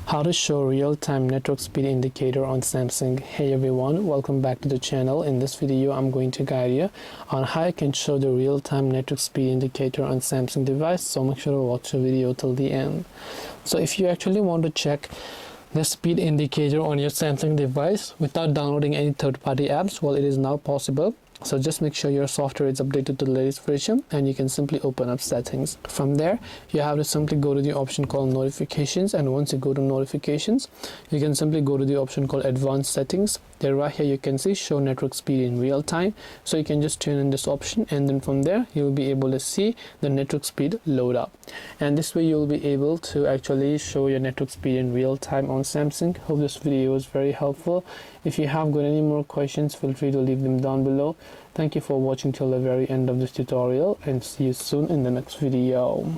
How to show real-time network speed indicator on Samsung. Hey everyone, welcome back to the channel. In this video I'm going to guide you on how you can show the real-time network speed indicator on Samsung device, so make sure to watch the video till the end. So if you actually want to check the speed indicator on your Samsung device without downloading any third-party apps, well, it is now possible. So just make sure your software is updated to the latest version, and you can simply open up settings. From there, you have to simply go to the option called notifications, and once you go to notifications, you can simply go to the option called advanced settings. There right here you can see show network speed in real time, so you can just turn on this option, and then from there you'll be able to see the network speed load up, and this way you'll be able to actually show your network speed in real time on Samsung. Hope this video was very helpful. If you have got any more questions, feel free to leave them down below. Thank you for watching till the very end of this tutorial, and see you soon in the next video.